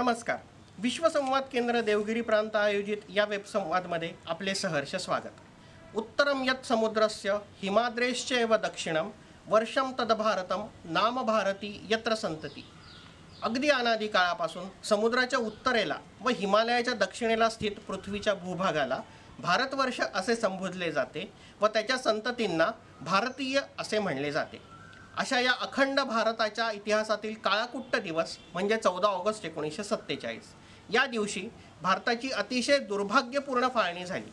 नमस्कार. विश्वसंवाद केंद्र देवगिरी प्रांत आयोजित या वेबसंवादमध्ये आपले सहर्ष स्वागत. उत्तरम यत् समुद्रस्य हिमाद्रेश्चैव दक्षिणम वर्षम तद भारतम नाम भारती यत्र संतती. अगदी अनादी काळापासून समुद्राच्या उत्तरेला व हिमालयाच्या दक्षिणेला स्थित पृथ्वीच्या भूभागाला भारतवर्ष असे संबोधले जाते व त्याच्या संततींना भारतीय असे म्हणले जाते. अशा या अखंड भारताच्या इतिहासातील काळाकुट्ट दिवस म्हणजे 14 ऑगस्ट 1947. या दिवशी भारताची अतिशय दुर्भाग्यपूर्ण फाळणी झाली.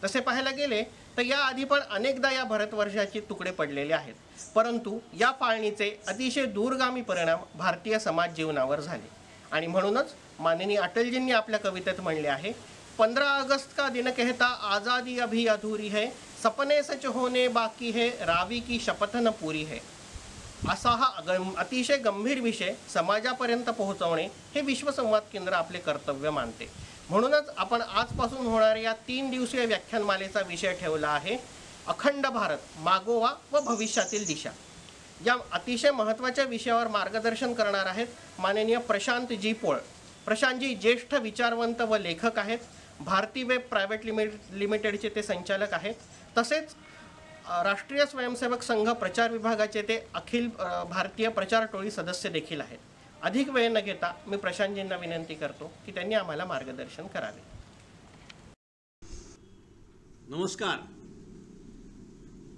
तसे पाहायला गेले तर याआधी पण अनेकदा या भारतवर्षाचे तुकडे पडलेले आहेत, परंतु या फाळणीचे अतिशय दूरगामी परिणाम भारतीय समाज जीवनावर झाले. आणि म्हणूनच माननीय अटलजींनी आपल्या कवितेत म्हणले आहे, 15 अगस्त का दिन कहता आज़ादी अभी अधूरी है, सपने सच होने बाकी है, रावी की शपथ न पूरी है. असा हा अतिशय गंभीर विषय समाजापर्यंत पोहोचवणे हे विश्वसंवाद केंद्र आपले कर्तव्य मानते. म्हणूनच आपण आजपासून होणाऱ्या या 3 दिवसीय व्याख्यानमालेचा विषय ठेवला आहे अखंड भारत, मागोवा व भविष्यातील दिशा. या अतिशय महत्त्वाच्या विषयावर मार्गदर्शन करणार आहेत माननीय प्रशांत जी पोळ. प्रशांतजी ज्येष्ठ विचारवंत व लेखक आहेत. भारती वेब प्रायव्हेट लिमिटेडचे ते संचालक आहेत. तसेच राष्ट्रीय स्वयंसेवक संघ प्रचार विभागाचे ते अखिल भारतीय प्रचार टोळी सदस्य देखील आहेत. अधिक वेळ न घेता मी प्रशांतजींना विनंती करतो की त्यांनी आम्हाला मार्गदर्शन करावे. नमस्कार.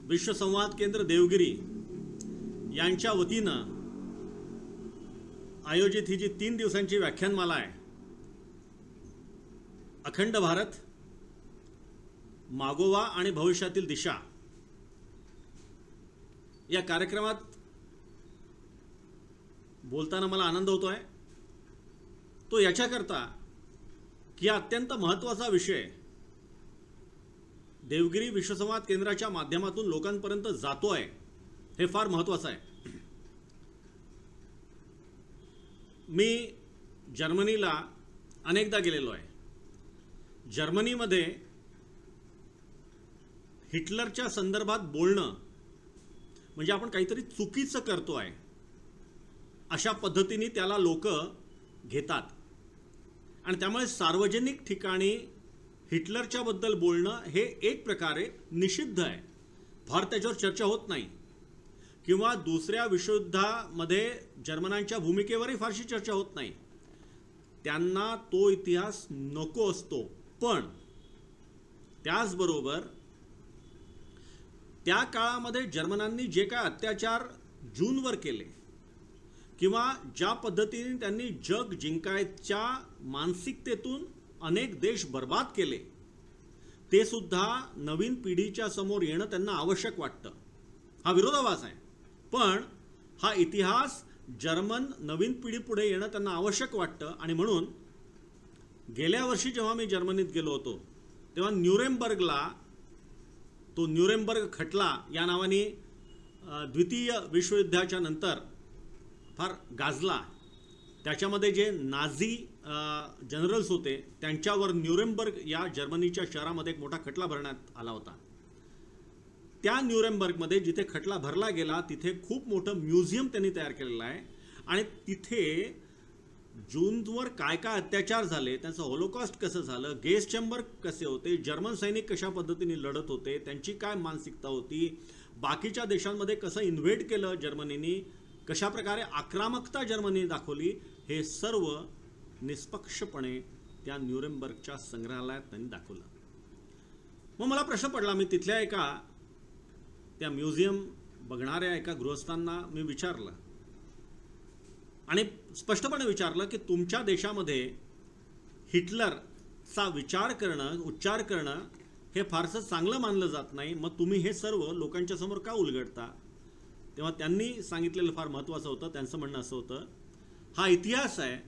विश्वसंवाद केंद्र देवगिरी यांच्या वतीनं आयोजित ही जी 3 दिवसांची व्याख्यानमाला आहे, अखंड भारत, मागोवा आणि भविष्यातील दिशा, या कार्यक्रमात बोलताना मला आनंद होतो आहे. तो याच्याकरता की हा अत्यंत महत्त्वाचा विषय देवगिरी विश्वसंवाद केंद्राच्या माध्यमातून लोकांपर्यंत जातो आहे, हे फार महत्त्वाचं आहे. मी जर्मनीला अनेकदा गेलेलो आहे. जर्मनीमध्ये हिटलरच्या संदर्भात बोलणं म्हणजे आपण काहीतरी चुकीचं करतो आहे अशा पद्धतीने त्याला लोक घेतात. आणि त्यामुळे सार्वजनिक ठिकाणी हिटलरच्या बद्दल बोलणं हे एक प्रकारे निषिद्ध आहे. फार त्याच्यावर चर्चा होत नाही किंवा दुसऱ्या विश्वयुद्धामध्ये जर्मनांच्या भूमिकेवरही फारशी चर्चा होत नाही. त्यांना तो इतिहास नको असतो. पण त्याचबरोबर त्या काळामध्ये जर्मनांनी जे काय अत्याचार जूनवर केले किंवा ज्या पद्धतीने त्यांनी जग जिंकायच्या मानसिकतेतून अनेक देश बर्बाद केले, ते सुद्धा नवीन पिढीच्या समोर येणं त्यांना आवश्यक वाटतं. हा विरोधाभास आहे, पण हा इतिहास जर्मन नवीन पिढीपुढे येणं त्यांना आवश्यक वाटतं. आणि म्हणून गेल्या वर्षी जेव्हा मी जर्मनीत गेलो होतो तेव्हा न्यूरेमबर्गला तो न्यूरेमबर्ग खटला या नावाने द्वितीय विश्वयुद्धाच्या नंतर फार गाजला. त्याच्यामध्ये जे नाझी जनरल्स होते त्यांच्यावर न्यूरेमबर्ग या जर्मनीच्या शहरामध्ये एक मोठा खटला भरण्यात आला होता. त्या न्यूरेमबर्गमध्ये जिथे खटला भरला गेला तिथे खूप मोठं म्युझियम त्यांनी तयार केलेलं आहे. आणि तिथे जूनवर काय काय अत्याचार झाले, त्यांचं होलोकॉस्ट कसं झालं, गॅस चेंबर कसे होते, जर्मन सैनिक कशा पद्धतीने लढत होते, त्यांची काय मानसिकता होती, बाकीच्या देशांमध्ये कसं इन्व्हेड केलं जर्मनीने, कशा प्रकारे आक्रमकता जर्मनीने दाखवली, हे सर्व निष्पक्षपणे त्या न्यूरेमबर्गच्या संग्रहालयात त्यांनी दाखवलं. मग मला प्रश्न पडला. मी तिथल्या एका त्या म्युझियम बघणाऱ्या एका गृहस्थांना मी विचारलं आणि स्पष्टपणे विचारलं की तुमच्या देशामध्ये हिटलरचा विचार करणं, उच्चार करणं हे फारसं चांगलं मानलं जात नाही, मग तुम्ही हे सर्व लोकांच्या समोर का उलगडता? तेव्हा त्यांनी सांगितलेलं फार महत्त्वाचं होतं. त्यांचं म्हणणं असं होतं, हा इतिहास आहे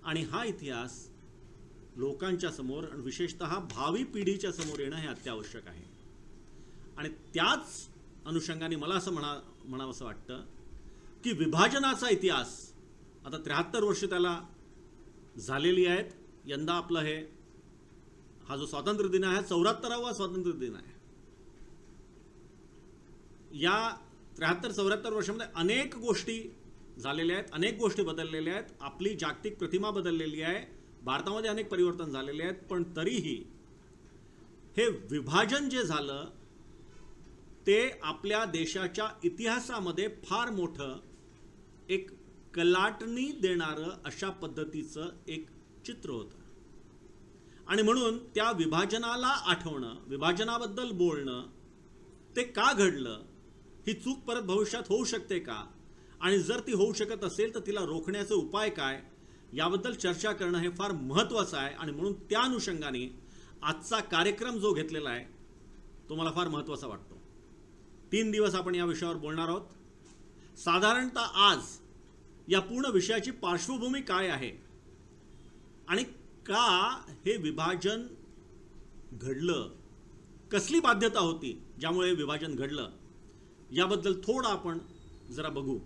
आणि हा इतिहास लोकांच्या समोर, विशेषतः भावी पिढीच्या समोर येणं हे अत्यावश्यक आहे. आणि त्याच अनुषंगाने मला असं म्हणावंसं वाटतं की विभाजनाचा इतिहास आता 73 वर्ष त्याला झालेली आहेत. यंदा आपलं हा जो स्वातंत्र्य दिन आहे 74वा स्वातंत्र्य दिन आहे. या 73-74 वर्षामध्ये अनेक गोष्टी झालेले आहेत, अनेक गोष्टी बदललेल्या आहेत, आपली जागतिक प्रतिमा बदललेली आहे, भारतामध्ये अनेक परिवर्तन झालेले आहेत, पण तरीही हे विभाजन जे झालं ते आपल्या देशाच्या इतिहासामध्ये फार मोठं एक कलाटणी देणारं अशा पद्धतीचं एक चित्र होतं. आणि म्हणून त्या विभाजनाला आठवणं, विभाजनाबद्दल बोलणं, ते का घडलं, ही चूक परत भविष्यात होऊ शकते का, आणि जर ती होऊ शकत असेल तर तिला रोखण्याचे उपाय काय, याबद्दल चर्चा करणं हे फार महत्त्वाचं आहे. आणि म्हणून त्या अनुषंगाने आजचा कार्यक्रम जो घेतलेला आहे तो मला फार महत्त्वाचा वाटतो. 3 दिवस आपण या विषयावर बोलणार आहोत. साधारणतः आज या पूर्ण विषयाची पार्श्वभूमी काय आहे आणि का हे विभाजन घडलं, कसली बाध्यता होती ज्यामुळे विभाजन घडलं, याबद्दल थोडं आपण जरा बघू.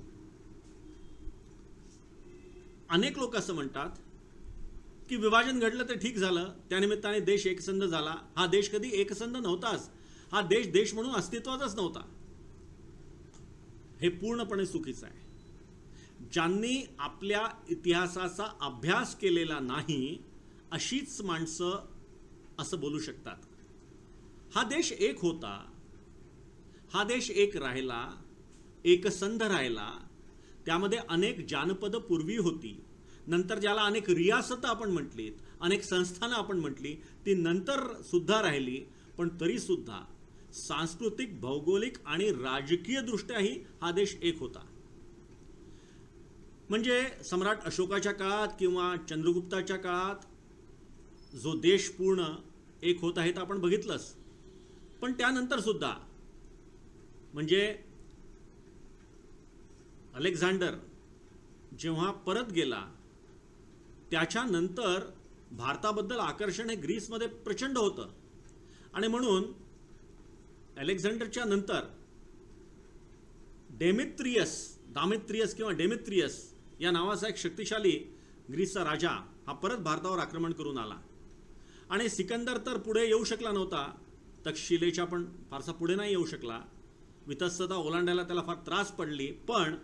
अनेक लोक असं म्हणतात की विभाजन घडलं तर ठीक झालं, त्यानिमित्ताने देश एकसंध झाला. हा देश कधी एकसंध नव्हताच, हा देश देश म्हणून अस्तित्वातच नव्हता. हे पूर्णपणे चुकीचं आहे. ज्यांनी आपल्या इतिहासाचा अभ्यास केलेला नाही अशीच माणसं असं बोलू शकतात. हा देश एक होता, हा देश एक राहिला, एकसंध राहिला, त्यामध्ये अनेक जानपद पूर्वी होती, नंतर ज्याला अनेक रियासत आपण म्हटलीत, अनेक संस्थानं आपण म्हटली, ती नंतर सुद्धा राहिली, पण तरी सुद्धा सांस्कृतिक, भौगोलिक आणि राजकीय दृष्ट्याही हा देश एक होता. म्हणजे सम्राट अशोकाच्या काळात किंवा चंद्रगुप्ताच्या काळात जो देश पूर्ण एक होत आहे ते आपण बघितलंच, पण त्यानंतर सुद्धा म्हणजे अलेक्झांडर जेव्हा परत गेला त्याच्यानंतर भारताबद्दल आकर्षण हे ग्रीसमध्ये प्रचंड होतं. आणि म्हणून अलेक्झांडरच्या नंतर दामित्रियस किंवा डेमेत्रियस या नावाचा एक शक्तिशाली ग्रीसचा राजा हा परत भारतावर आक्रमण करून आला. आणि सिकंदर तर पुढे येऊ शकला नव्हता, तक्षशिलेच्या पण फारसा पुढे नाही येऊ शकला, वितस्तता ओलांडायला त्याला फार त्रास पडली. पण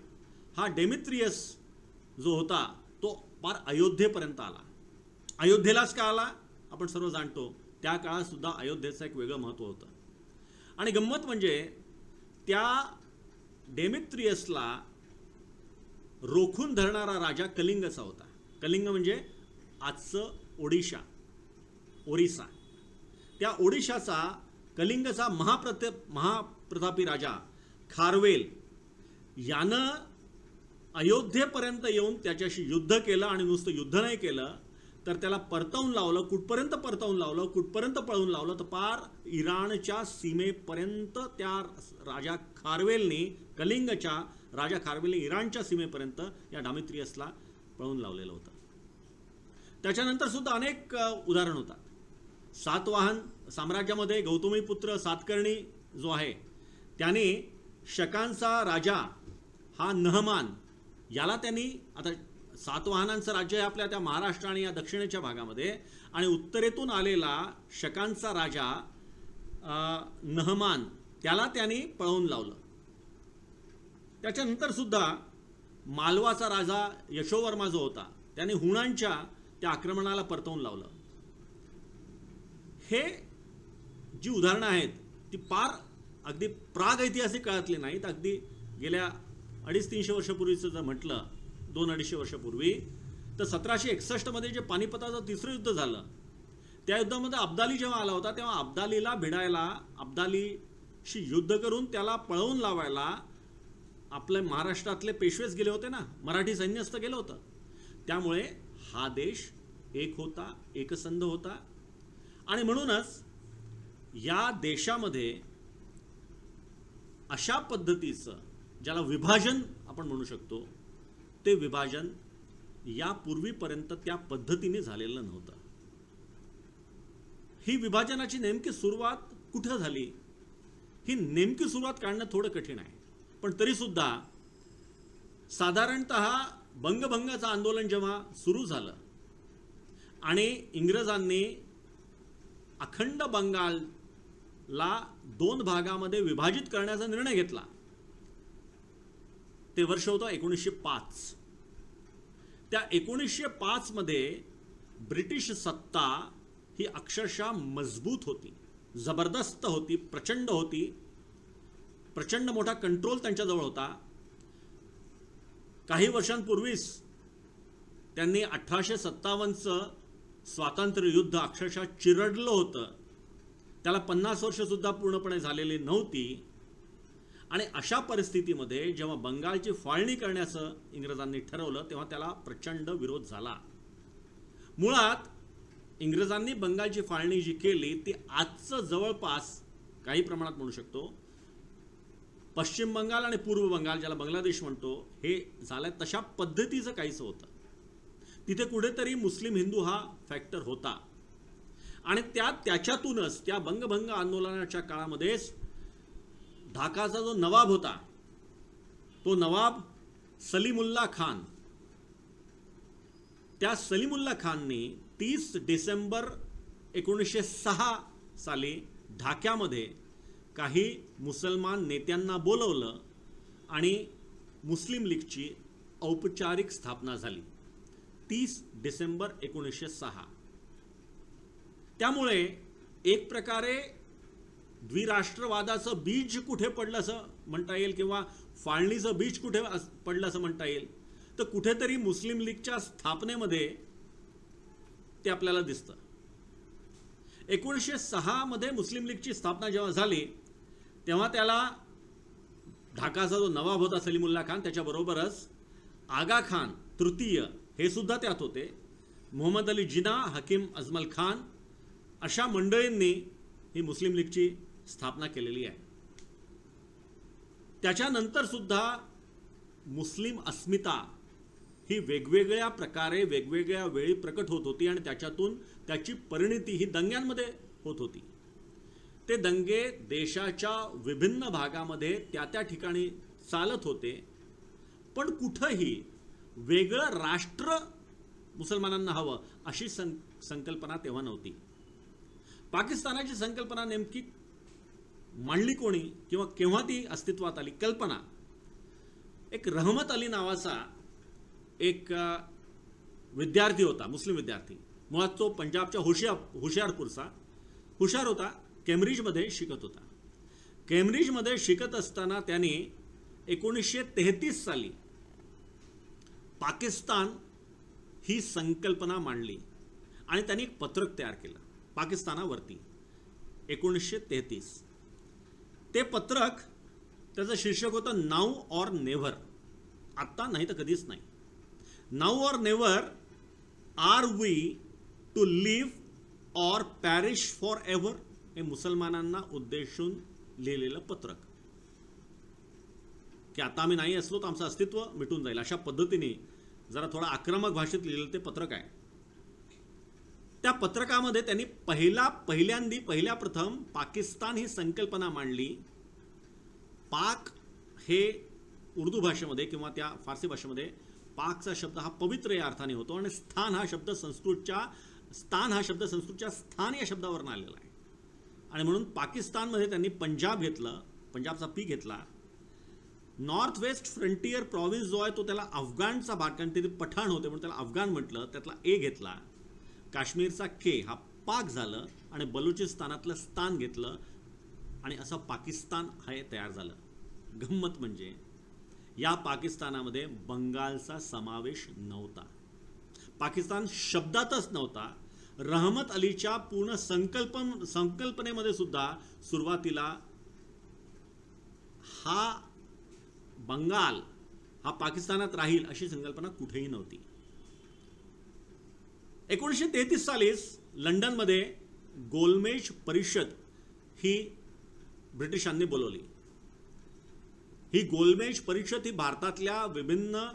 हा डेमेत्रियस जो होता तो फार अयोध्येपर्यंत आला. अयोध्येलाच का आला आपण सर्व जाणतो, त्या काळात सुद्धा अयोध्येचं एक वेगळं महत्त्व होतं. आणि गंमत म्हणजे त्या डेमेत्रियसला रोखून धरणारा राजा कलिंगचा होता. कलिंग म्हणजे आजचं ओरिसा. त्या ओडिशाचा कलिंगचा महाप्रतापी राजा खारवेल यानं अयोध्येपर्यंत येऊन त्याच्याशी युद्ध केलं. आणि नुसतं युद्ध नाही केलं तर त्याला परतवून लावलं. कुठपर्यंत परतवून लावलं, कुठपर्यंत पळवून लावलं, तर पार इराणच्या सीमेपर्यंत त्या राजा खारवेलने, कलिंगच्या राजा खारवेलने इराणच्या सीमेपर्यंत या डेमेत्रियसला पळवून लावलेलं होतं. त्याच्यानंतर सुद्धा अनेक उदाहरण होतात. सातवाहन साम्राज्यामध्ये गौतमीपुत्र सातकर्णी जो आहे त्याने शकांचा राजा हा नहमान याला त्यांनी, आता सातवाहनांचं राज्य आहे आपल्या त्या महाराष्ट्र आणि या दक्षिणेच्या भागामध्ये, आणि उत्तरेतून आलेला शकांचा राजा नहमान त्याला त्यांनी पळवून लावलं. त्याच्यानंतर सुद्धा मालवाचा राजा यशोवर्मा जो होता त्याने हुणांच्या त्या आक्रमणाला परतवून लावलं. हे जी उदाहरणं आहेत ती फार अगदी प्राग ऐतिहासिक काळातली नाहीत. अगदी गेल्या 250-300 वर्षापूर्वीचं जर म्हटलं, 200-250 वर्षापूर्वी, तर 1761 मध्ये जे पानिपताचं तिसरं युद्ध झालं त्या युद्धामध्ये अब्दाली जेव्हा आला होता तेव्हा अब्दालीला भिडायला, अब्दालीशी युद्ध करून त्याला पळवून लावायला आपल्या महाराष्ट्रातले पेशवेच गेले होते ना, मराठी सैन्यस्थ गेलं होतं. त्यामुळे हा देश एक होता, एकसंध होता. आणि म्हणूनच या देशामध्ये अशा पद्धतीचं ज्याला विभाजन आपण म्हणू शकतो ते विभाजन यापूर्वीपर्यंत त्या पद्धतीने झालेलं नव्हतं. ही विभाजनाची नेमकी सुरुवात कुठं झाली, ही नेमकी सुरुवात काढणं थोडं कठीण आहे. पण तरी सुद्धा साधारणतः बंगभंगाचं आंदोलन जेव्हा सुरू झालं आणि इंग्रजांनी अखंड बंगालला 2 भागामध्ये विभाजित करण्याचा निर्णय घेतला, ते वर्ष होतं 1905. त्या 1905 मध्ये ब्रिटिश सत्ता ही अक्षरशः मजबूत होती, जबरदस्त होती, प्रचंड होती. प्रचंड मोठा कंट्रोल त्यांच्याजवळ होता. काही वर्षांपूर्वीच त्यांनी 1857चं स्वातंत्र्य युद्ध अक्षरशः चिरडलं होतं. त्याला 50 वर्ष सुद्धा पूर्णपणे झालेली नव्हती. आणि अशा परिस्थितीमध्ये जेव्हा बंगालची फाळणी करण्याचं इंग्रजांनी ठरवलं तेव्हा त्याला प्रचंड विरोध झाला. मुळात इंग्रजांनी बंगालची फाळणी जी केली ती आजचं जवळपास काही प्रमाणात म्हणू शकतो पश्चिम बंगाल आणि पूर्व बंगाल, ज्याला बांगलादेश म्हणतो, हे झालंय तशा पद्धतीचं काहीच होतं. तिथे कुठेतरी मुस्लिम हिंदू हा फॅक्टर होता. आणि त्याच्यातूनच त्या बंगभंग आंदोलनाच्या काळामध्येच ढाकाचा जो नवाब होता, तो नवाब सलीमुल्ला खान, त्या सलीमुल्ला खानने 30 डिसेंबर 1906 साली ढाक्यामध्ये काही मुसलमान नेत्यांना बोलवलं आणि मुस्लिम लीगची औपचारिक स्थापना झाली 30 डिसेंबर 1906. त्यामुळे एक प्रकारे द्विराष्ट्रवादाचं बीज कुठे पडलं असं म्हणता येईल, किंवा फाळणीचं बीज कुठे पडलं असं म्हणता येईल, तर कुठेतरी मुस्लिम लीगच्या स्थापनेमध्ये ते आपल्याला दिसतं. 1906 मध्ये मुस्लिम लीगची स्थापना जेव्हा झाली तेव्हा त्याला ढाकाचा जो नवाब होता सलीमुल्ला खान, त्याच्याबरोबरच आगा खान तृतीय हे सुद्धा त्यात होते, मोहम्मद अली जिना, हकीम अजमल खान, अशा मंडळींनी ही मुस्लिम लीगची स्थापना केलेली आहे. त्याच्यानंतर सुद्धा मुस्लिम अस्मिता ही वेगवेगळ्या प्रकारे वेगवेगळ्या वेळी प्रकट होत होती आणि त्याच्यातून त्याची परिणती ही दंग्यांमध्ये होत होती. ते दंगे देशाच्या विभिन्न भागामध्ये त्या ठिकाणी चालत होते, पण कुठंही वेगळं राष्ट्र मुसलमानांना हवं अशी संकल्पना तेव्हा नव्हती. पाकिस्तानाची संकल्पना नेमकी मांडली कोणी किंवा केव्हा ती अस्तित्वात आली? कल्पना एक रहमत अली नावाचा एक विद्यार्थी होता, मुस्लिम विद्यार्थी. मुळात तो पंजाबच्या हुशियारपूरचा हुशार होता. केम्ब्रिजमध्ये शिकत होता. केम्ब्रिजमध्ये शिकत असताना त्याने 1933 साली पाकिस्तान ही संकल्पना मांडली आणि त्यांनी एक पत्रक तयार केलं पाकिस्तानावरती 1933. ते पत्रक त्याचं शीर्षक होतं नाऊ और नेव्हर, आत्ता नाही तर कधीच नाही. Now or never, are we to live or perish for ever, हे मुसलमानांना उद्देशून लिहिलेलं पत्रक, की आता आम्ही नाही असलो तर आमचं अस्तित्व मिटून जाईल, अशा पद्धतीने जरा थोडा आक्रमक भाषेत लिहिलेलं ते पत्रक आहे. त्या पत्रकामध्ये त्यांनी पहिल्या प्रथम पाकिस्तान ही संकल्पना मांडली. पाक हे उर्दू भाषेमध्ये किंवा त्या फारसी भाषेमध्ये पाकचा शब्द हा पवित्र या अर्थाने होतो आणि स्थान हा शब्द संस्कृतच्या स्थान या शब्दावरून आलेला आहे. आणि म्हणून पाकिस्तानमध्ये त्यांनी पंजाब घेतलं, पंजाबचा पी घेतला. नॉर्थ वेस्ट फ्रंटियर प्रॉव्हिन्स जो आहे तो त्याला अफगाणचा भाग, कारण ते पठाण होते म्हणून त्याला अफगाण म्हटलं, त्यातला ए घेतला. काश्मीरचा के हा पाक झालं आणि बलुचिस्तानातलं स्थान घेतलं आणि असं पाकिस्तान हे तयार झालं. गंमत म्हणजे या पाकिस्तानामध्ये बंगालचा समावेश नव्हता. पाकिस्तान शब्दातच नव्हता. रहमत अलीच्या पूर्ण संकल्पनेमध्ये सुद्धा सुरुवातीला हा बंगाल हा पाकिस्तानात राहील अशी संकल्पना कुठेही नव्हती. 1933 सालीच लंडनमध्ये गोलमेज परिषद ही ब्रिटिशांनी बोलवली. ही गोलमेज परिषद ही भारतातल्या विभिन्न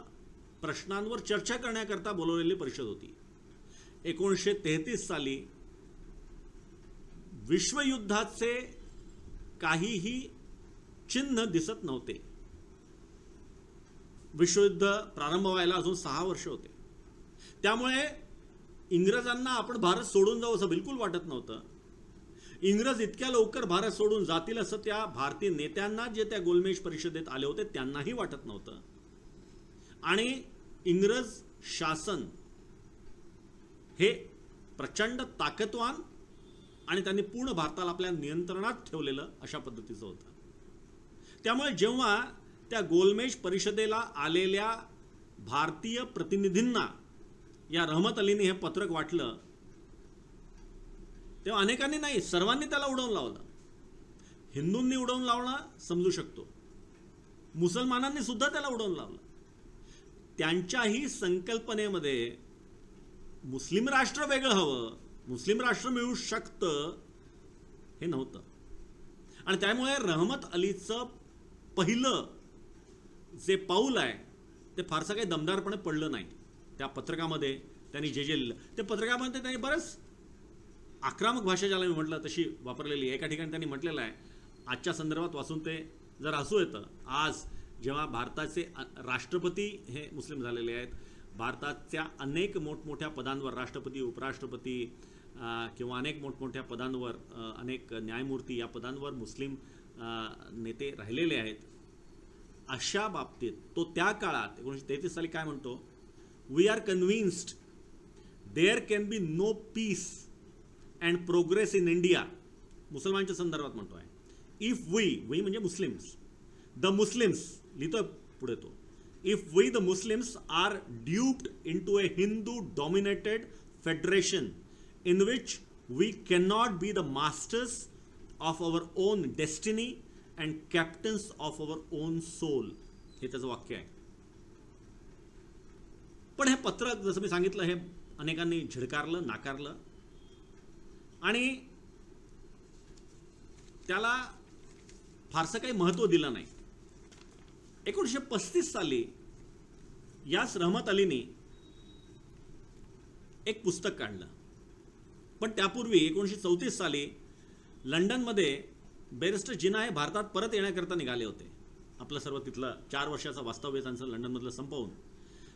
प्रश्नांवर चर्चा करण्याकरता बोलवलेली परिषद होती. 1933 साली विश्वयुद्धाचे काहीही चिन्ह दिसत नव्हते. विश्वयुद्ध प्रारंभ व्हायला अजून 6 वर्ष होते. त्यामुळे इंग्रजांना आपण भारत सोडून जाऊ असं बिलकुल वाटत नव्हतं. इंग्रज इतक्या लवकर भारत सोडून जातील असं त्या भारतीय नेत्यांना जे त्या गोलमेज परिषदेत आले होते त्यांनाही वाटत नव्हतं. आणि इंग्रज शासन हे प्रचंड ताकदवान आणि त्यांनी पूर्ण भारताला आपल्या नियंत्रणात ठेवलेलं अशा पद्धतीचं होतं. त्यामुळे जेव्हा त्या गोलमेज परिषदेला आलेल्या भारतीय प्रतिनिधींना या रहमत अलीने हे पत्रक वाटलं, तेव्हा अनेकांनी नाही, सर्वांनी त्याला उडवून लावलं. हिंदूंनी उडवून लावणं समजू शकतो, मुसलमानांनी सुद्धा त्याला उडवून लावलं. त्यांच्याही संकल्पनेमध्ये मुस्लिम राष्ट्र वेगळं हवं, मुस्लिम राष्ट्र मिळू शकतं हे नव्हतं. आणि त्यामुळे रहमत अलीचं पहिलं जे पाऊल आहे ते फारसं काही दमदारपणे पडलं नाही. त्या पत्रकामध्ये त्यांनी जे लिहिलं, ते पत्रकामध्ये त्यांनी बरंच आक्रमक भाषा ज्याला मी म्हटलं तशी वापरलेली आहे. एका ठिकाणी त्यांनी म्हटलेलं आहे, आजच्या संदर्भात वाचून ते जर हसू येतं. आज जेव्हा भारताचे राष्ट्रपती हे मुस्लिम झालेले आहेत, भारताच्या अनेक मोठमोठ्या पदांवर राष्ट्रपती, उपराष्ट्रपती किंवा अनेक मोठमोठ्या पदांवर, अनेक न्यायमूर्ती या पदांवर मुस्लिम नेते राहिलेले आहेत. अशा बाबतीत तो त्या काळात 1933 साली काय म्हणतो, we are convinced there can be no peace and progress in India. मुसलमानच्या संदर्भात म्हणतो आहे. इफ वी म्हणजे मुस्लिम्स, द मुस्लिम्स लिहितोय पुढे तो, if we the Muslims are duped into a Hindu dominated federation in which we cannot be the masters of our own destiny and captains of our own soul. हे त्याचं वाक्य आहे. पण हे पत्रक जसं मी सांगितलं हे अनेकांनी झिडकारलं, नाकारलं आणि त्याला फारसं काही महत्त्व दिलं नाही. 1935 साली याच रहमत अलीने एक पुस्तक काढलं. पण त्यापूर्वी 1934 साली लंडनमध्ये बॅरिस्टर जिना हे भारतात परत येण्याकरता निघाले होते. आपलं सर्व तिथलं 4 वर्षाचं वास्तव्य त्यांचं लंडनमधलं संपवून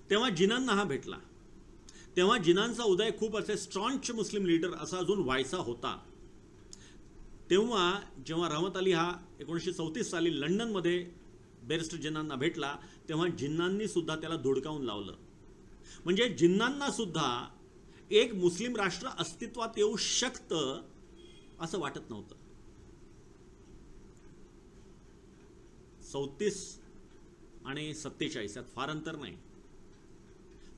तेव्हा जिनांना हा भेटला. तेव्हा जिनांचा उदय खूप असे स्ट्रॉंच मुस्लिम लीडर असा अजून व्हायचा होता. तेव्हा जेव्हा रहमत अली हा 1934 साली लंडनमध्ये बॅरिस्टर जिन्नांना भेटला, तेव्हा जिन्नांनी सुद्धा त्याला धुडकावून लावलं. म्हणजे जिन्नांना सुद्धा एक मुस्लिम राष्ट्र अस्तित्वात येऊ शकतं असं वाटत नव्हतं. 34 आणि 47 यात फार अंतर नाही.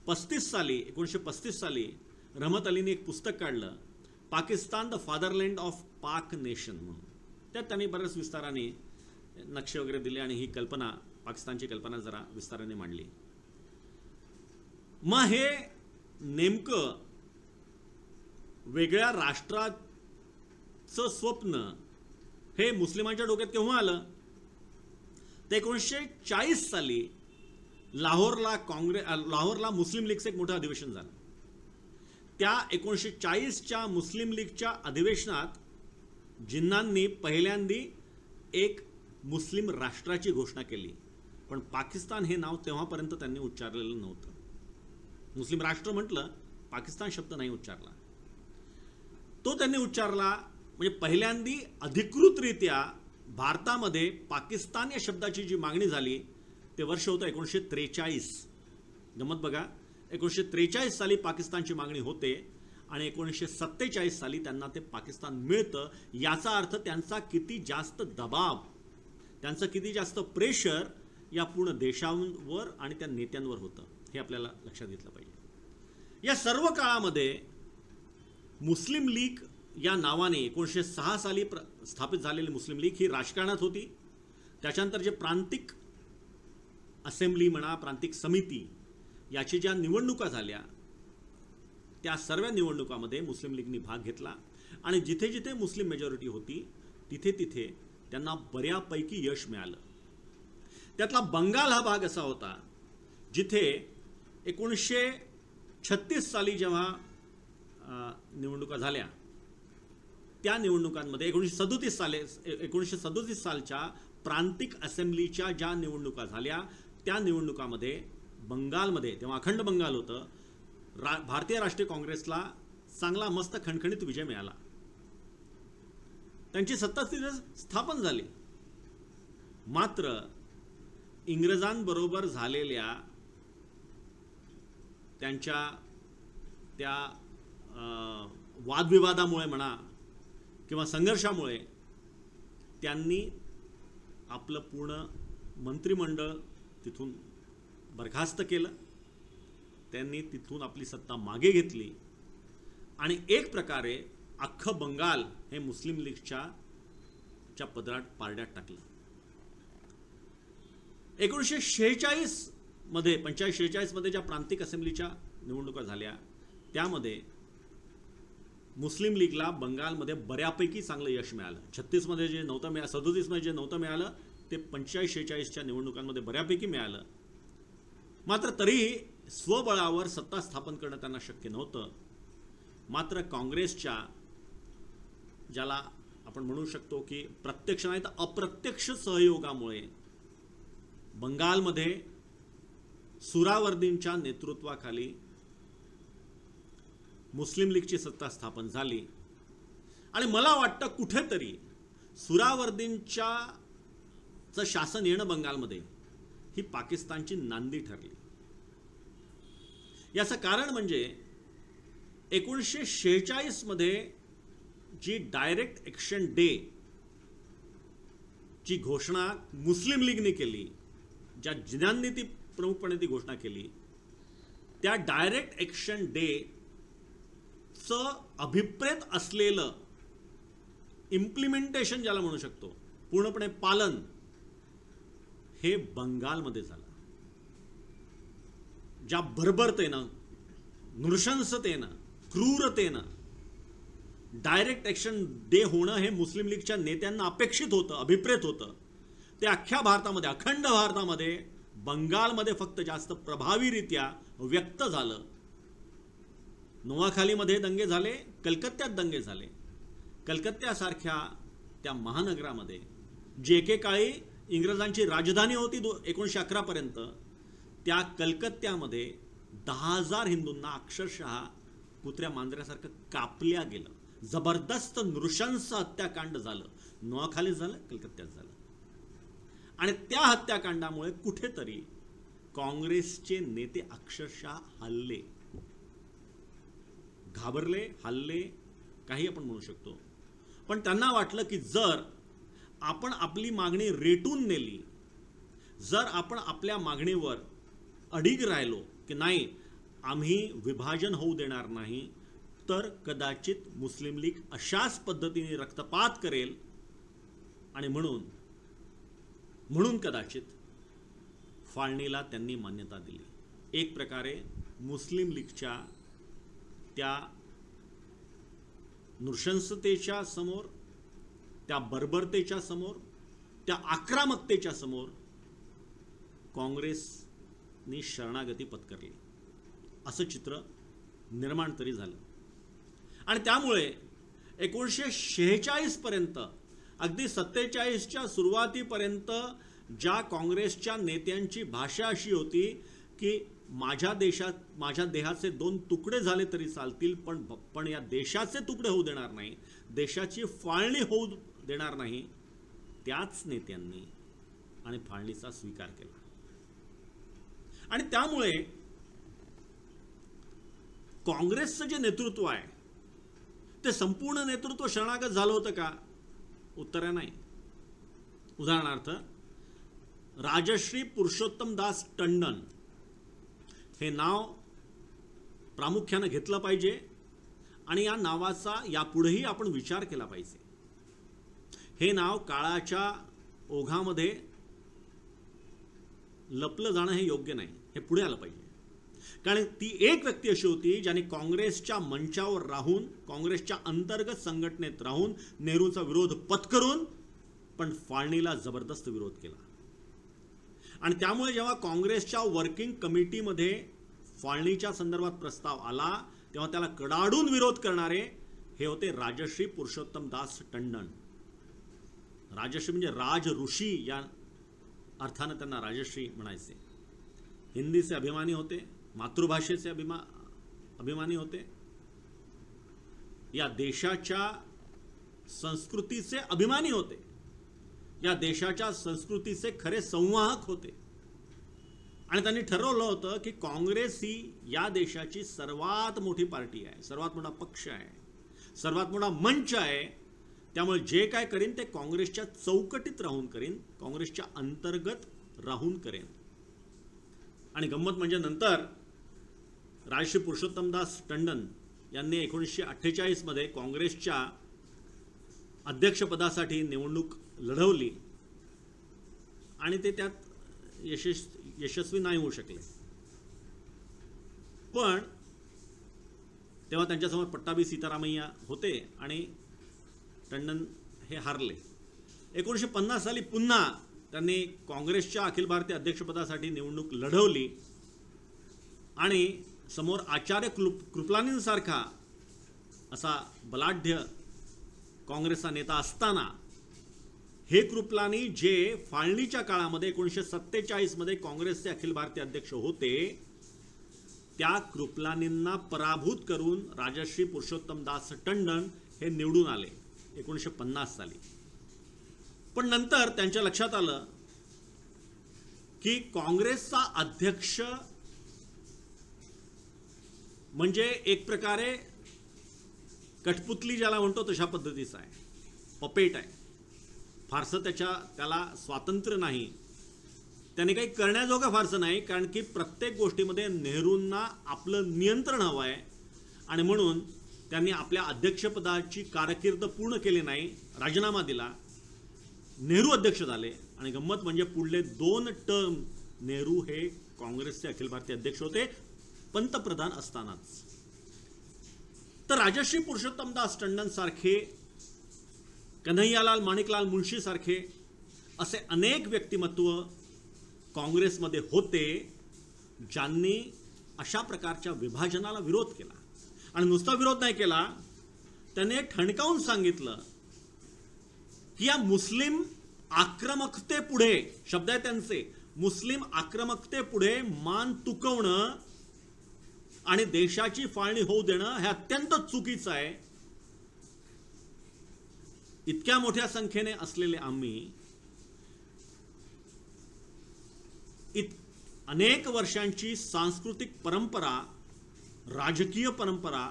1935 साली रहमत अलीने एक पुस्तक काढलं, पाकिस्तान द फादरलँड ऑफ पाक नेशन म्हणून. त्यात त्यांनी बऱ्याच विस्ताराने नक्षे वगैरे दिले आणि ही कल्पना, पाकिस्तानची कल्पना जरा विस्ताराने मांडली. मग हे नेमकं वेगळ्या राष्ट्राचं स्वप्न हे मुस्लिमांच्या डोक्यात केव्हा आलं? तर 1940 साली लाहोरला मुस्लिम लीगचं एक मोठं अधिवेशन झालं. त्या 1940च्या मुस्लिम लीगच्या अधिवेशनात जिन्नांनी पहिल्यांदी एक मुस्लिम राष्ट्राची घोषणा केली. पण पाकिस्तान हे नाव तेव्हापर्यंत त्यांनी उच्चारलेलं नव्हतं. मुस्लिम राष्ट्र म्हटलं, पाकिस्तान शब्द नाही उच्चारला. तो त्यांनी उच्चारला. म्हणजे पहिल्यांदी अधिकृतरित्या भारतामध्ये पाकिस्तान या शब्दाची जी मागणी झाली ते वर्ष होतं 1943. गमत बघा, 1943 साली पाकिस्तानची मागणी होते आणि 1947 साली त्यांना ते पाकिस्तान मिळतं. याचा अर्थ त्यांचा किती जास्त दबाव, त्यांचं किती जास्त प्रेशर या पूर्ण देशांवर आणि त्या नेत्यांवर होतं हे आपल्याला लक्षात घेतलं पाहिजे. या सर्व काळामध्ये मुस्लिम लीग या नावाने 1906 साली स्थापित झालेली मुस्लिम लीग ही राजकारणात होती. त्याच्यानंतर जे प्रांतिक असेंब्ली म्हणा, प्रांतिक समिती याची ज्या निवडणुका झाल्या त्या सर्व निवडणुकामध्ये मुस्लिम लीगनी भाग घेतला आणि जिथे जिथे मुस्लिम मेजॉरिटी होती तिथे तिथे त्यांना बऱ्यापैकी यश मिळालं. त्यातला बंगाल हा भाग असा होता जिथे 1936 साली जेव्हा निवडणुका झाल्या त्या निवडणुकांमध्ये 1937 सालच्या प्रांतिक असेंब्लीच्या ज्या निवडणुका झाल्या त्या निवडणुकामध्ये बंगालमध्ये, तेव्हा अखंड बंगाल होतं, भारतीय राष्ट्रीय काँग्रेसला चांगला मस्त खणखणीत विजय मिळाला. त्यांची सत्ता तिथे स्थापन झाली. मात्र इंग्रजांबरोबर झालेल्या त्यांच्या त्या वादविवादामुळे म्हणा किंवा संघर्षामुळे त्यांनी आपलं पूर्ण मंत्रिमंडळ तिथून बरखास्त केलं. त्यांनी तिथून आपली सत्ता मागे घेतली आणि एक प्रकारे अख्खं बंगाल हे मुस्लिम लीगच्या पदरात पारड्यात टाकलं. 1946 मध्ये 45-46 मध्ये ज्या प्रांतिक असेंब्लीच्या निवडणुका झाल्या त्यामध्ये मुस्लिम लीगला बंगालमध्ये बऱ्यापैकी चांगलं यश मिळालं. 36 मध्ये जे नव्हतं मिळालं, 37 मध्ये जे नव्हतं मिळालं ते 45-46च्या निवडणुकांमध्ये बऱ्यापैकी मिळालं. मात्र तरीही स्वबळावर सत्ता स्थापन करणं त्यांना शक्य नव्हतं. मात्र काँग्रेसच्या ज्याला आपण म्हणू शकतो की प्रत्यक्ष नाही तर अप्रत्यक्ष सहयोगामुळे बंगालमध्ये सुरावर्दींच्या नेतृत्वाखाली मुस्लिम लीगची सत्ता स्थापन झाली. आणि मला वाटतं कुठेतरी सुरावर्दींचं शासन येणं बंगालमध्ये ही पाकिस्तानची नांदी ठरली. याचं कारण म्हणजे 1946 मध्ये जी डायरेक्ट ॲक्शन डे ची घोषणा मुस्लिम लीगने केली, ज्या जिन्यांनी ती प्रमुखपणे ती घोषणा केली, त्या डायरेक्ट ॲक्शन डे चं अभिप्रेत असलेलं इम्प्लिमेंटेशन ज्याला म्हणू शकतो, पूर्णपणे पालन, हे बंगालमध्ये झालं. ज्या बर्बरतेनं, नृशंसतेनं, क्रूरतेनं डायरेक्ट ॲक्शन डे होणं हे मुस्लिम लीगच्या नेत्यांना अपेक्षित होतं, अभिप्रेत होतं, ते अख्ख्या भारतामध्ये, अखंड भारतामध्ये, बंगालमध्ये फक्त जास्त प्रभावीरित्या व्यक्त झालं. नोआखालीमध्ये दंगे झाले, कलकत्त्यात दंगे झाले. कलकत्त्यासारख्या त्या महानगरामध्ये जे एकेकाळी इंग्रजांची राजधानी होती 1911 पर्यंत, त्या कलकत्त्यामध्ये 10,000 हिंदूंना अक्षरशः कुत्र्या मांजऱ्यासारखं कापल्या गेलं. जबरदस्त नृशंस हत्याकांड झालं. नोआखालीत झालं, कलकत्त्यात झालं. आणि त्या हत्याकांडामुळे कुठेतरी काँग्रेसचे नेते अक्षरशः हल्ले, घाबरले, हल्ले, काही आपण म्हणू शकतो. पण त्यांना वाटलं की जर आपण आपली मागणी रेटून नेली, जर आपण आपल्या मागणीवर अडिग राहिलो की नाही आम्ही विभाजन होऊ देणार नाही, तर कदाचित मुस्लिम लीग अशाच पद्धतीने रक्तपात करेल. आणि म्हणून कदाचित फाळणीला त्यांनी मान्यता दिली. एक प्रकारे मुस्लिम लीगच्या त्या नृशंसतेच्या समोर, त्या बर्बरतेच्या समोर, त्या आक्रमकतेच्या समोर काँग्रेसनी शरणागती पत्करली, असं चित्र निर्माण तरी झालं. आणि त्यामुळे 1946 पर्यंत, अगदी 47च्या सुरुवातीपर्यंत ज्या काँग्रेसच्या नेत्यांची भाषा अशी होती की माझ्या देहाचे 2 तुकडे झाले तरी चालतील, पण या देशाचे तुकडे होऊ देणार नाही, देशाची फाळणी होऊ देणार नाही, त्याच नेत्यांनी आणि फाळणीचा स्वीकार केला. आणि त्यामुळे काँग्रेसचं जे नेतृत्व आहे ते संपूर्ण नेतृत्व शरणागत झालं होतं का? उत्तर आहे नाही. उदाहरणार्थ राजश्री पुरुषोत्तम दास टंडन हे नाव प्रामुख्याने घेतलं पाहिजे आणि या नावाचा यापुढेही आपण विचार केला पाहिजे. हे नाव काळाच्या ओघामध्ये लपलं जाणं हे योग्य नाही, हे पुढे आलं पाहिजे. कारण ती एक व्यक्ती अशी होती ज्याने काँग्रेसच्या मंचावर राहून, काँग्रेसच्या अंतर्गत संघटनेत राहून नेहरूचा विरोध पत्करून पण फाळणीला जबरदस्त विरोध केला. आणि त्यामुळे जेव्हा काँग्रेसच्या वर्किंग कमिटीमध्ये फाळणीच्या संदर्भात प्रस्ताव आला तेव्हा त्याला कडाडून विरोध करणारे हे होते राजश्री पुरुषोत्तम दास टंडन. राजश्री म्हणजे राज ऋषी या अर्थाने त्यांना राजश्री म्हणायचे. हिंदीचे अभिमानी होते, मातृभाषेचे अभिमानी होते, या देशाच्या संस्कृतीचे अभिमानी होते, या देशाच्या संस्कृतीचे खरे संवाहक होते. आणि त्यांनी ठरवलं होतं की काँग्रेस ही या देशाची सर्वात मोठी पार्टी आहे, सर्वात मोठा पक्ष आहे, सर्वात मोठा मंच आहे. त्यामुळे जे काय करीन ते काँग्रेसच्या चौकटीत राहून करीन, काँग्रेसच्या अंतर्गत राहून करेन. आणि गंमत म्हणजे नंतर राजश्री पुरुषोत्तमदास टंडन यांनी 1948 मध्ये काँग्रेसच्या अध्यक्षपदासाठी निवडणूक लढवली आणि ते त्यात यशस्वी नाही होऊ शकले. पण तेव्हा त्यांच्यासमोर पट्टाभी सीतारामय्या होते आणि टंडन हे हारले. 1950 साली पुन्हा त्यांनी काँग्रेसच्या अखिल भारतीय अध्यक्षपदासाठी निवडणूक लढवली आणि समोर आचार्य कृपलानींसारखा असा बलाढ्य काँग्रेसचा नेता असताना हे कृपलानी जे फाळणीच्या काळामध्ये 1947 मध्ये काँग्रेसचे अखिल भारतीय अध्यक्ष होते, त्या कृपलानींना पराभूत करून राजश्री पुरुषोत्तमदास टंडन हे निवडून आले 1950 साली. पण नंतर त्यांच्या लक्षात आलं की काँग्रेसचा अध्यक्ष म्हणजे एक प्रकारे कठपुतली ज्याला म्हणतो तशा पद्धतीचा आहे, पपेट आहे. फारसं त्याला स्वातंत्र्य नाही, त्याने काही करण्याजोगं फारसं नाही, कारण की प्रत्येक गोष्टीमध्ये नेहरूंना आपलं नियंत्रण हवं आहे. आणि म्हणून त्यांनी आपल्या अध्यक्षपदाची कारकीर्द पूर्ण केली नाही, राजीनामा दिला. नेहरू अध्यक्ष झाले आणि गंमत म्हणजे पुढले 2 टर्म नेहरू हे काँग्रेसचे अखिल भारतीय अध्यक्ष होते, पंतप्रधान असतानाच. तर राजश्री पुरुषोत्तमदास टंडन सारखे, कन्हैयालाल माणिकलाल मुंशी सारखे असे अनेक व्यक्तिमत्व काँग्रेसमध्ये होते ज्यांनी अशा प्रकारच्या विभाजनाला विरोध केला. आणि नुसता विरोध नाही केला, त्याने ठणकावून सांगितलं की या मुस्लिम आक्रमकतेपुढे, शब्द आहे त्यांचे, मुस्लिम आक्रमकतेपुढे मान तुकवणं आणि देशाची फाळणी होऊ देणं हे अत्यंत चुकीचं आहे. इतक्या मोठ्या संख्येने असलेले आम्ही अनेक वर्षांची सांस्कृतिक परंपरा, राजकीय परंपरा,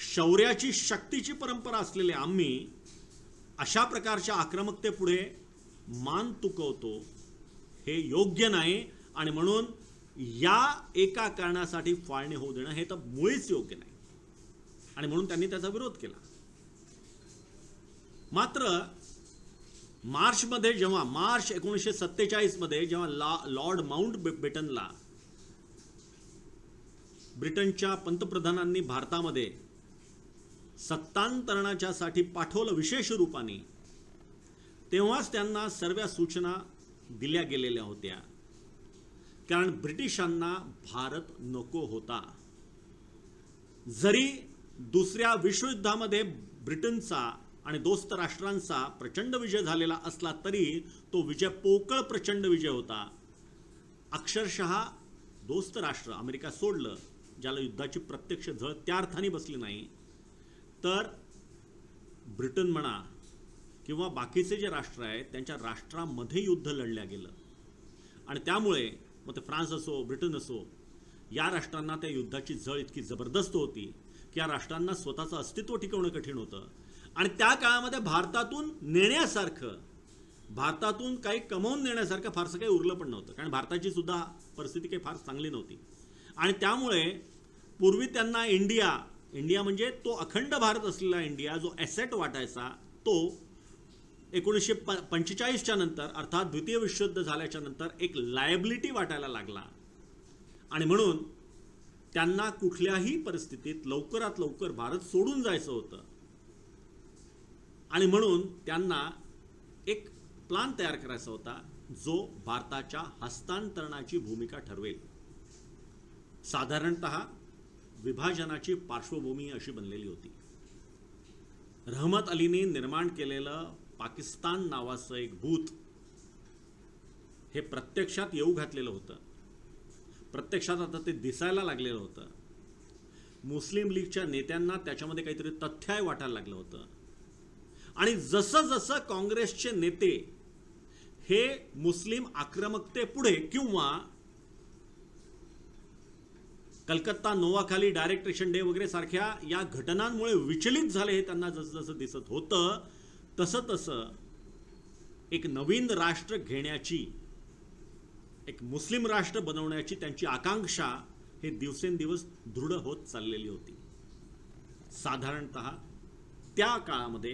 शौर्याची, शक्तीची परंपरा असलेले आम्ही अशा प्रकारच्या आक्रमकतेपुढे मान तुकवतो, हे योग्य नाही. आणि म्हणून या एका कारणासाठी फाळणी होऊ देणं हे तर मुळीच योग्य नाही. आणि म्हणून त्यांनी त्याचा विरोध केला. मात्र मार्च 1947 मध्ये जेव्हा लॉर्ड माउंटबेटनला ब्रिटनच्या पंतप्रधानांनी भारतामध्ये सत्तांतरणाच्या साठी पाठवलं विशेष रूपाने, तेव्हाच त्यांना सर्व सूचना दिल्या गेलेल्या होत्या. कारण ब्रिटिशांना भारत नको होता. जरी दुसऱ्या विश्वयुद्धामध्ये ब्रिटनचा आणि दोस्त राष्ट्रांचा प्रचंड विजय झालेला असला तरी तो विजय पोकळ प्रचंड विजय होता. अक्षरशः दोस्त राष्ट्र, अमेरिका सोडलं, ज्याला युद्धाची प्रत्यक्ष झळ त्या अर्थाने बसली नाही, तर ब्रिटन म्हणा किंवा बाकीचे जे राष्ट्र आहेत त्यांच्या राष्ट्रामध्ये युद्ध लढल्या गेलं. आणि त्यामुळे मग ते फ्रान्स असो, ब्रिटन असो, या राष्ट्रांना त्या युद्धाची झळ इतकी जबरदस्त होती की या राष्ट्रांना स्वतःचं अस्तित्व टिकवणं कठीण होतं. आणि त्या काळामध्ये भारतातून नेण्यासारखं, भारतातून काही कमवून नेण्यासारखं फारसं काही उरलं पण नव्हतं, कारण भारताची सुद्धा परिस्थिती काही फार चांगली नव्हती. आणि त्यामुळे पूर्वी त्यांना इंडिया म्हणजे तो अखंड भारत असलेला इंडिया जो ॲसेट वाटायचा, तो 1945च्या नंतर, अर्थात द्वितीय विश्वयुद्ध झाल्याच्या नंतर एक लायबिलिटी वाटायला लागला. आणि म्हणून त्यांना कुठल्याही परिस्थितीत लवकरात लवकर भारत सोडून जायचं होतं. आणि म्हणून त्यांना एक प्लान तयार करायचा होता जो भारताच्या हस्तांतरणाची भूमिका ठरवेल. साधारणतः विभाजनाची पार्श्वभूमी अशी बनलेली होती. रहमत अलीने निर्माण केलेलं पाकिस्तान नावाचं एक भूत हे प्रत्यक्षात येऊ घातलेलं होतं. प्रत्यक्षात आता ते दिसायला लागलेलं होतं. मुस्लिम लीगच्या नेत्यांना त्याच्यामध्ये काहीतरी तथ्य वाटायला लागलं होतं. आणि जसं जसं काँग्रेसचे नेते हे मुस्लिम आक्रमकतेपुढे किंवा कलकत्ता नोवाखाली डायरेक्ट्रेशन डे वगैरे सारख्या या घटनांमुळे विचलित झाले हे त्यांना जसं जसं दिसत होतं तसं तसं एक नवीन राष्ट्र घेण्याची, एक मुस्लिम राष्ट्र बनवण्याची त्यांची आकांक्षा हे दिवसेंदिवस दृढ होत चाललेली होती. साधारणतः त्या काळामध्ये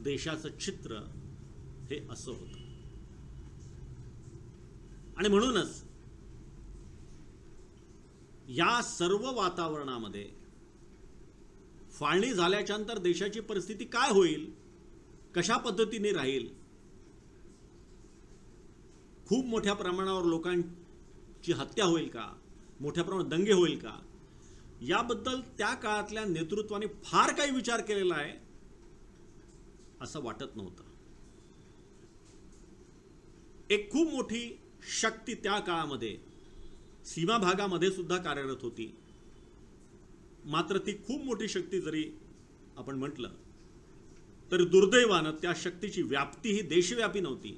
देशाचं चित्र हे असं होतं. आणि म्हणूनच या सर्व वातावरणामध्ये फाळणी झाल्याच्या नंतर देशाची परिस्थिती काय होईल, कशा पद्धतीने राहील, खूप मोठ्या प्रमाणावर लोकांची हत्या होईल का, मोठ्या प्रमाणात दंगे होईल का, याबद्दल त्या काळातल्या नेतृत्वाने फार काही विचार केलेला आहे असं वाटत नव्हतं. एक खूप मोठी शक्ती त्या काळामध्ये सीमा भागामध्ये सुद्धा कार्यरत होती. मात्र ती खूप मोठी शक्ती जरी आपण म्हटलं तरी दुर्दैवानं त्या शक्तीची व्याप्ती ही देशव्यापी नव्हती.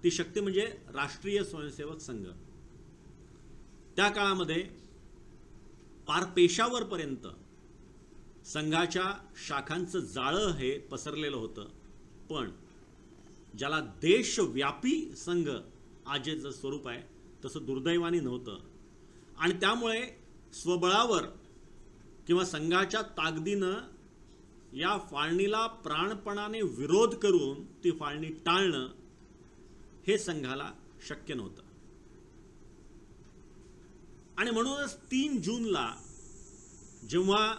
ती शक्ती म्हणजे राष्ट्रीय स्वयंसेवक संघ. त्या काळामध्ये पार पेशावरपर्यंत संघाच्या शाखांचं जाळं हे पसरलेलं होतं. पण ज्याला देशव्यापी संघ आजचं स्वरूप आहे तसं दुर्दैवाने नव्हतं. आणि त्यामुळे स्वबळावर किंवा संघाच्या ताकदीनं या फाळणीला प्राणपणाने विरोध करून ती फाळणी टाळणं हे संघाला शक्य नव्हतं. आणि म्हणूनच 3 जूनला जेव्हा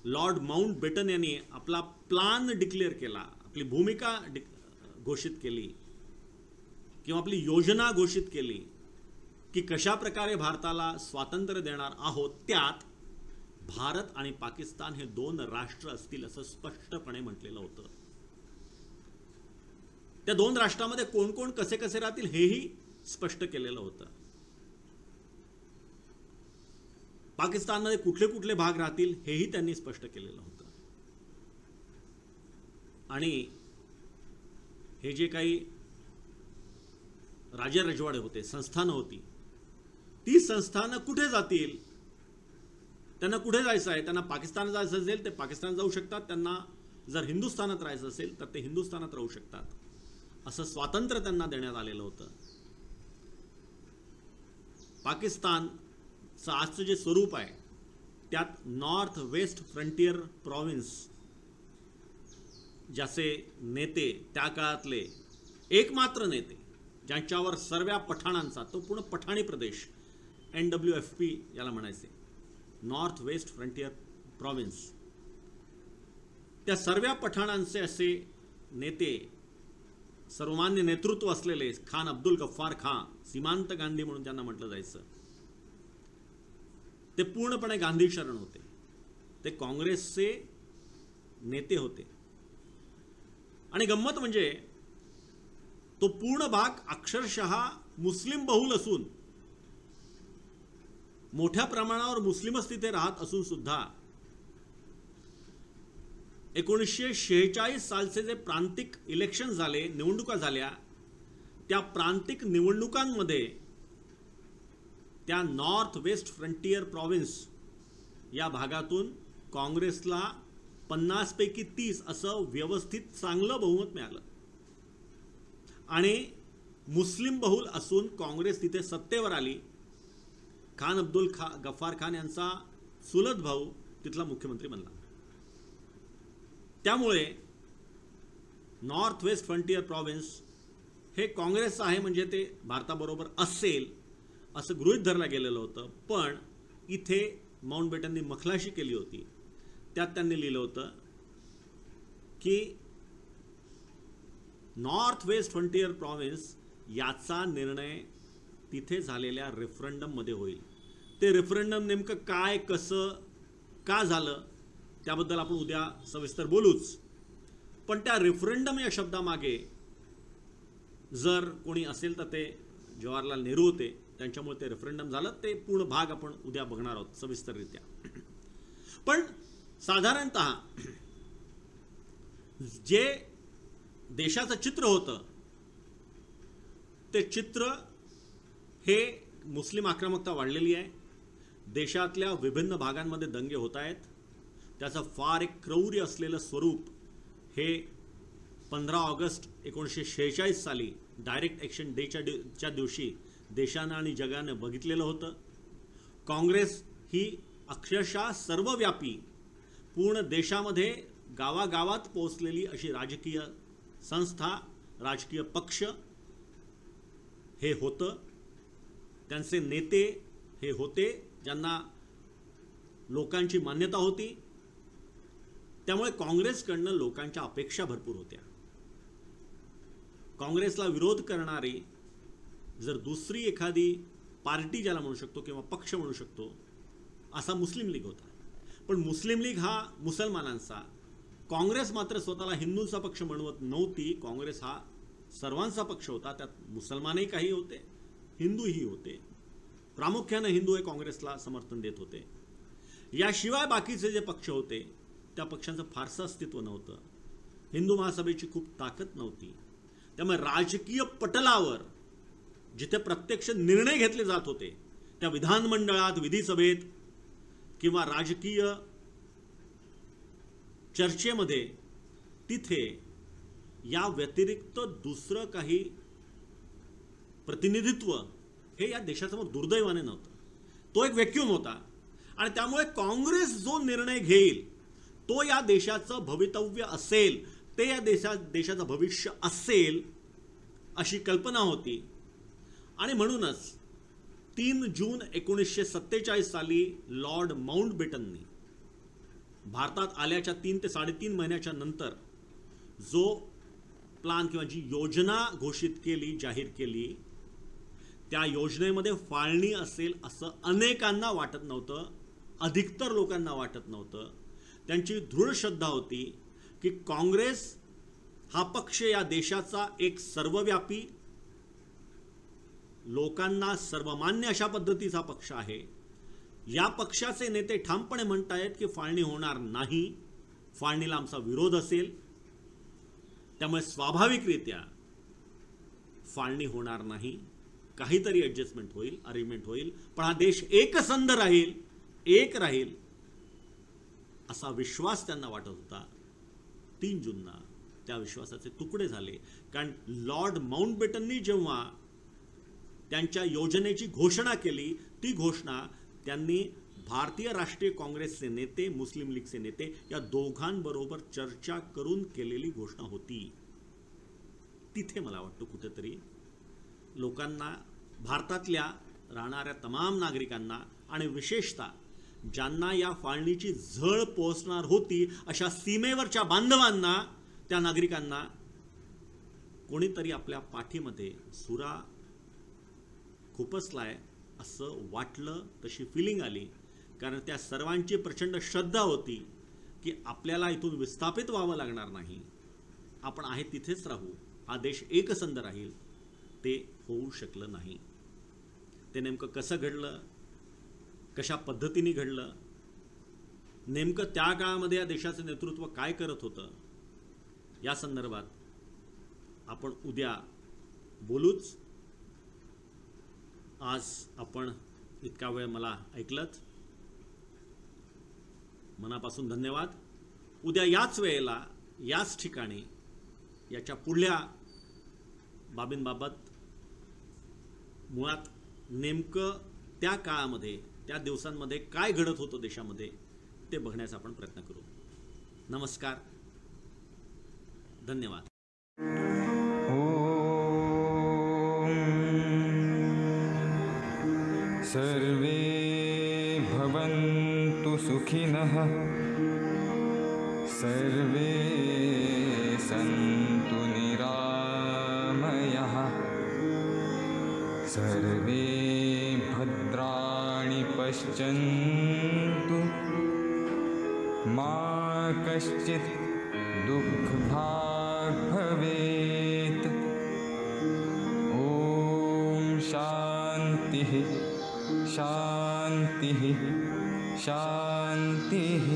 लॉर्ड माउंटबॅटन यांनी आपला प्लान डिक्लेअर केला, आपली भूमिका घोषित केली किंवा आपली योजना घोषित केली की कशा प्रकारे भारताला स्वातंत्र्य देणार आहोत, त्यात भारत आणि पाकिस्तान हे 2 राष्ट्र असतील असं स्पष्टपणे म्हटलेलं होतं. त्या 2 राष्ट्रांमध्ये कोण कोण कसे कसे राहतील हेही स्पष्ट केलेलं होतं. पाकिस्तानमध्ये कुठले कुठले भाग राहतील हेही त्यांनी स्पष्ट केलेलं होतं. आणि हे जे काही राजे रजवाडे होते, संस्थानं होती, ती संस्थानं कुठे जातील, त्यांना कुठे जायचं आहे, त्यांना पाकिस्तानात जायचं असेल ते पाकिस्तानात जाऊ शकतात, त्यांना जर हिंदुस्थानात राहायचं असेल तर ते हिंदुस्थानात राहू शकतात. असं स्वातंत्र्य त्यांना देण्यात आलेलं होतं. पाकिस्तानचं आजचं जे स्वरूप आहे त्यात नॉर्थ वेस्ट फ्रंटियर प्रॉव्हिन्स ज्याचे नेते, त्या काळातले एकमात्र नेते ज्यांच्यावर सर्व पठाणांचा, तो पूर्ण पठाणी प्रदेश, NWFP याला म्हणायचे, नॉर्थ वेस्ट फ्रंटियर प्रॉव्हिन्स, त्या सर्व पठाणांचे असे नेते, सर्वमान्य नेतृत्व असलेले खान अब्दुल गफ्फार खान, सीमांत गांधी म्हणून त्यांना म्हटलं जायचं, ते पूर्णपणे गांधी शरण होते. ते काँग्रेसचे नेते होते. आणि गंमत म्हणजे तो पूर्ण भाग अक्षरशः मुस्लिम बहुल असून, मोठ्या प्रमाणावर मुस्लिमच तिथे राहत असून सुद्धा 1946 सालचे जे प्रांतिक इलेक्शन झाले, निवडणुका झाल्या, त्या प्रांतिक निवडणुकांमध्ये त्या नॉर्थ वेस्ट फ्रंटियर प्रॉव्हिन्स या भागातून काँग्रेसला 50 पैकी 30 असं व्यवस्थित चांगलं बहुमत मिळालं. आणि मुस्लिम बहुल असून काँग्रेस तिथे सत्तेवर आली. खान अब्दुल गफ्फार खान यांचा चुलत भाऊ तिथला मुख्यमंत्री बनला. त्यामुळे नॉर्थ वेस्ट फ्रंटियर प्रॉव्हिन्स हे काँग्रेसचं आहे म्हणजे ते भारताबरोबर असेल असं गृहीत धरलं गेलेलं होतं. पण इथे माउंटबॅटननी मखलाशी केली होती. त्यात त्यांनी लिहिलं होतं की नॉर्थ वेस्ट फ्रंटियर प्रॉव्हिन्स याचा निर्णय तिथे झालेल्या रेफरंडममध्ये होईल. ते रेफरंडम नेमकं काय, कसं, का झालं त्याबद्दल आपण उद्या सविस्तर बोलूच. पण त्या रेफरंडम या शब्दामागे जर कोणी असेल तर ते जवाहरलाल नेहरू होते. त्यांच्यामुळे ते रेफरंडम झालं. ते पूर्ण भाग आपण उद्या बघणार आहोत सविस्तररित्या. पण साधारणतः जे देशाचं चित्र होतं ते चित्र हे मुस्लिम आक्रमकता वाढलेली आहे. देशातल्या विभिन्न भागांमध्ये दंगे होत आहेत. त्याचं फार एक क्रौर्य असलेलं स्वरूप हे 15 ऑगस्ट 1946 साली डायरेक्ट ॲक्शन डेच्या दिवशी देशानं आणि जगानं बघितलेलं होतं. काँग्रेस ही अक्षरशः सर्वव्यापी पूर्ण देशामध्ये गावागावात पोहोचलेली अशी राजकीय संस्था, राजकीय पक्ष हे होतं. त्यांचे नेते हे होते ज्यांना लोकांची मान्यता होती. त्यामुळे काँग्रेसकडनं लोकांच्या अपेक्षा भरपूर होत्या. काँग्रेसला विरोध करणारी जर दुसरी एखादी पार्टी ज्याला म्हणू शकतो किंवा पक्ष म्हणू शकतो असा मुस्लिम लीग होता. पण मुस्लिम लीग हा मुसलमानांचा, काँग्रेस मात्र स्वतःला हिंदूंचा पक्ष म्हणवत नव्हती. काँग्रेस हा सर्वांचा पक्ष होता. त्यात मुसलमानही काही होते, हिंदूही होते. प्रामुख्याने हिंदू हे काँग्रेसला समर्थन देत होते. याशिवाय बाकीचे जे पक्ष होते त्या पक्षांचं फारसं अस्तित्व नव्हतं. हिंदू महासभेची खूप ताकद नव्हती. त्यामुळे राजकीय पटलावर जिथे प्रत्यक्ष निर्णय घेतले जात होते त्या विधानमंडळात, विधिसभेत किंवा राजकीय चर्चेमध्ये, तिथे या व्यतिरिक्त दुसरं काही प्रतिनिधित्व हे या देशासमोर दुर्दैवाने नव्हतं. तो एक व्हॅक्यूम होता. आणि त्यामुळे काँग्रेस जो निर्णय घेईल तो या देशाचं भवितव्य असेल, ते या देशाचं भविष्य असेल अशी कल्पना होती. आणि म्हणूनच 3 जून 1947 साली लॉर्ड माउंटबेटननी भारतात आल्याच्या 3 ते 3.5 महिन्याच्या नंतर जो प्लान किंवा जी योजना घोषित केली, जाहीर केली, त्या योजनेमध्ये फाळणी असेल असं अनेकांना वाटत नव्हतं. अधिकतर लोकांना वाटत नव्हतं. त्यांची दृढ श्रद्धा होती की काँग्रेस हा पक्ष या देशाचा एक सर्वव्यापी, लोकांना सर्वमान्य अशा पद्धतीचा पक्ष आहे. या पक्षाचे नेते ठामपणे म्हणतायत की फाळणी होणार नाही, फाळणीला आमचा विरोध असेल. त्यामुळे स्वाभाविकरित्या फाळणी होणार नाही, काहीतरी ॲडजस्टमेंट होईल, अरेंजमेंट होईल, पण हा देश एकसंध राहील, एक राहील असा विश्वास त्यांना वाटत होता. 3 जूनला त्या विश्वासाचे तुकडे झाले. कारण लॉर्ड माउंटबेटननी जेव्हा त्यांच्या योजनेची घोषणा केली, ती घोषणा त्यांनी भारतीय राष्ट्रीय काँग्रेसचे नेते, मुस्लिम लीगचे नेते या दोघांबरोबर चर्चा करून केलेली घोषणा होती. तिथे मला वाटतं कुठेतरी लोकांना, भारतातल्या राहणाऱ्या तमाम नागरिकांना आणि विशेषतः ज्यांना या फाळणीची झळ पोहोचणार होती अशा सीमेवरच्या बांधवांना, त्या नागरिकांना कोणीतरी आपल्या पाठीमध्ये सुरा खुपसलाय असं वाटलं, तशी फिलिंग आली. कारण त्या सर्वांची प्रचंड श्रद्धा होती की आपल्याला इथून विस्थापित व्हावं लागणार नाही, आपण आहे तिथेच राहू, हा देश एकसंध राहील. ते होऊ शकलं नाही. ते नेमकं कसं घडलं, कशा पद्धतीने घडलं, नेमकं त्या काळामध्ये या देशाचं नेतृत्व काय करत होतं, या संदर्भात आपण उद्या बोलूच. आज आपण इतका वेळ मला ऐकलत, मनापासून धन्यवाद. उद्या याच वेळेला, याच ठिकाणी याच्या पुढल्या बाबींबाबत मुळात नेमकं त्या काळामध्ये, त्या दिवसांमध्ये काय घडत होतं देशामध्ये ते बघण्याचा आपण प्रयत्न करू. नमस्कार, धन्यवाद. सर्वे भवन्तु सुखिनः, सर्वे सन्तु निरामयः, सर्वे भद्राणि पश्यन्तु, मा कश्चित् दुःखभाग् भवेत्. ॐ शान्तिः शान्तिः शान्तिः.